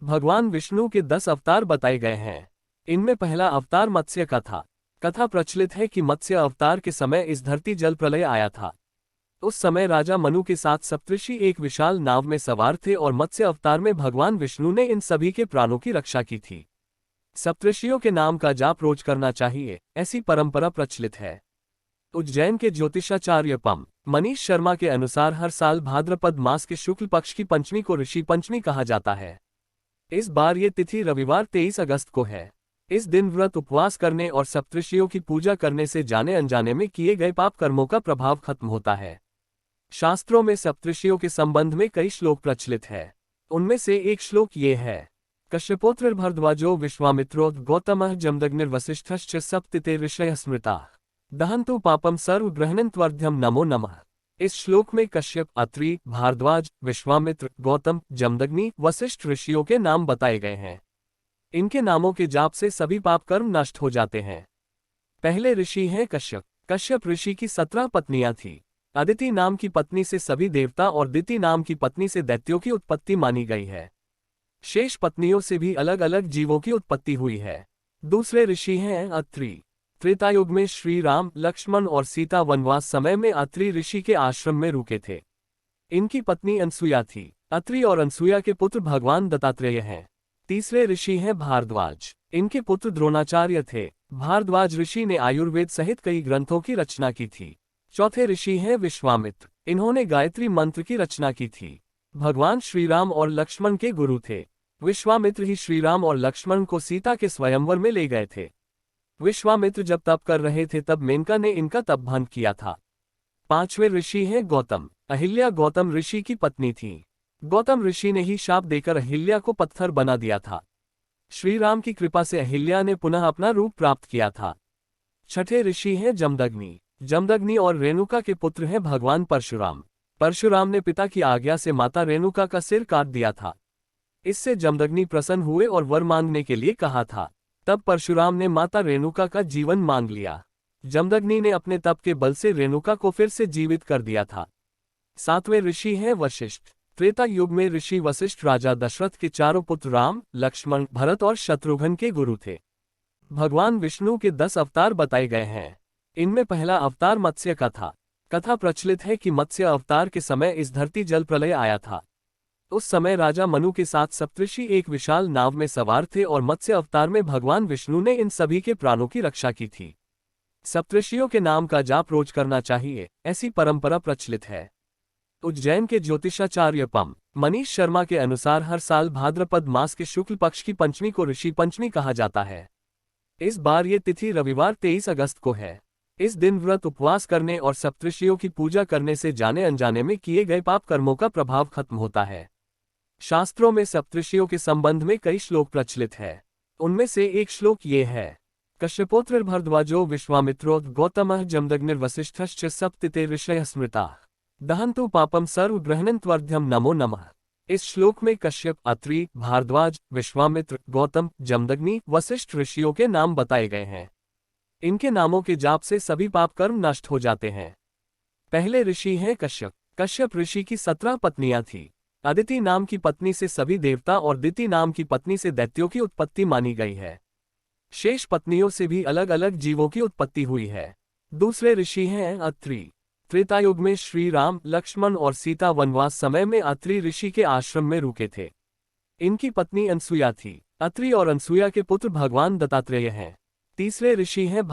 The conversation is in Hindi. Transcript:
भगवान विष्णु के 10 अवतार बताए गए हैं। इनमें पहला अवतार मत्स्य का था। कथा प्रचलित है कि मत्स्य अवतार के समय इस धरती जल प्रलय आया था। उस समय राजा मनु के साथ सप्तऋषि एक विशाल नाव में सवार थे और मत्स्य अवतार में भगवान विष्णु ने इन सभी के प्राणों की रक्षा की थी। सप्तऋषियों के नाम का जाप रोज करना चाहिए, ऐसी परंपरा प्रचलित है। उज्जैन के ज्योतिषाचार्य पम मनीष शर्मा के अनुसार हर साल भाद्रपद मास के शुक्ल पक्ष की पंचमी को ऋषि पंचमी कहा जाता है। इस बार ये तिथि रविवार 23 अगस्त को है। इस दिन व्रत उपवास करने और सप्तऋषियों की पूजा करने से जाने अनजाने में किए गए पाप कर्मों का प्रभाव खत्म होता है। शास्त्रों में सप्तऋषियों के संबंध में कई श्लोक प्रचलित है। उनमें से एक श्लोक ये है: कश्यपोत्रिर्भरद्वाजो विश्वामित्रो गौतमः जमदग्निर्वसिष्ठश्च सप्तिते ऋषयः स्मृताः दहन्तु पापम सर्वगृह्णन्त्वर्ध्यं नमो नमः। इस श्लोक में कश्यप, अत्रि, भारद्वाज, विश्वामित्र, गौतम, जमदग्नि, वशिष्ठ ऋषियों के नाम बताए गए हैं। इनके नामों के जाप से सभी पाप कर्म नष्ट हो जाते हैं। पहले ऋषि हैं कश्यप। कश्यप ऋषि की 17 पत्नियां थीं। अदिति नाम की पत्नी से सभी देवता और दिति नाम की पत्नी से दैत्यों की उत्पत्ति मानी गई है। शेष पत्नियों से भी अलग अलग जीवों की उत्पत्ति हुई है। दूसरे ऋषि हैं अत्रि। त्रेतायुग में श्री राम, लक्ष्मण और सीता वनवास समय में अत्रि ऋषि के आश्रम में रुके थे। इनकी पत्नी अनसुया थी। अत्रि और अनसुया के पुत्र भगवान दत्तात्रेय हैं। तीसरे ऋषि हैं भारद्वाज। इनके पुत्र द्रोणाचार्य थे। भारद्वाज ऋषि ने आयुर्वेद सहित कई ग्रंथों की रचना की थी। चौथे ऋषि हैं विश्वामित्र। इन्होंने गायत्री मंत्र की रचना की थी। भगवान श्रीराम और लक्ष्मण के गुरु थे। विश्वामित्र ही श्रीराम और लक्ष्मण को सीता के स्वयंवर में ले गए थे। विश्वामित्र जब तप कर रहे थे तब मेनका ने इनका तप भंग किया था। पांचवें ऋषि हैं गौतम। अहिल्या गौतम ऋषि की पत्नी थी। गौतम ऋषि ने ही शाप देकर अहिल्या को पत्थर बना दिया था। श्री राम की कृपा से अहिल्या ने पुनः अपना रूप प्राप्त किया था। छठे ऋषि हैं जमदग्नि। जमदग्नि और रेणुका के पुत्र हैं भगवान परशुराम। परशुराम ने पिता की आज्ञा से माता रेणुका का सिर काट दिया था। इससे जमदग्नि प्रसन्न हुए और वर मांगने के लिए कहा था। तब परशुराम ने माता रेणुका का जीवन मांग लिया। जमदग्नि ने अपने तप के बल से रेणुका को फिर से जीवित कर दिया था। सातवें ऋषि हैं वशिष्ठ। त्रेता युग में ऋषि वशिष्ठ राजा दशरथ के चारों पुत्र राम, लक्ष्मण, भरत और शत्रुघ्न के गुरु थे। भगवान विष्णु के 10 अवतार बताए गए हैं। इनमें पहला अवतार मत्स्य का था। कथा प्रचलित है कि मत्स्य अवतार के समय इस धरती जल प्रलय आया था। उस समय राजा मनु के साथ सप्तऋषि एक विशाल नाव में सवार थे और मत्स्य अवतार में भगवान विष्णु ने इन सभी के प्राणों की रक्षा की थी। सप्तऋषियों के नाम का जाप रोज करना चाहिए, ऐसी परंपरा प्रचलित है। उज्जैन के ज्योतिषाचार्य पम मनीष शर्मा के अनुसार हर साल भाद्रपद मास के शुक्ल पक्ष की पंचमी को ऋषि पंचमी कहा जाता है। इस बार ये तिथि रविवार 23 अगस्त को है। इस दिन व्रत उपवास करने और सप्तऋषियों की पूजा करने से जाने अनजाने में किए गए पाप कर्मों का प्रभाव खत्म होता है। शास्त्रों में सप्तऋषियों के संबंध में कई श्लोक प्रचलित है। उनमें से एक श्लोक ये है: कश्यपोत्रिर्भरद्वाजो विश्वामित्रो गौतमः जमदग्निर्वसिष्ठश्च सप्तिते ऋषयः स्मृताः दहन्तु पापम सर्वगृह्णन्त्वर्ध्यं नमो नमः। इस श्लोक में कश्यप, अत्रि, भारद्वाज, विश्वामित्र, गौतम, जमदग्नि, वशिष्ठ ऋषियों के नाम बताए गए हैं। इनके नामों के जाप से सभी पाप कर्म नष्ट हो जाते हैं। पहले ऋषि हैं कश्यप। कश्यप ऋषि की 17 पत्नियां थीं। अदिति नाम की पत्नी से सभी देवता और दिति नाम की पत्नी से दैत्यों की उत्पत्ति मानी गई है। शेष पत्नियों से भी अलग अलग जीवों की उत्पत्ति हुई है। दूसरे ऋषि हैं अत्रि। त्रेतायुग में श्री राम, लक्ष्मण और सीता वनवास समय में अत्रि ऋषि के आश्रम में रुके थे। इनकी पत्नी अनसुया थी। अत्रि और अनसुया के पुत्र भगवान दत्तात्रेय हैं। तीसरे ऋषि हैं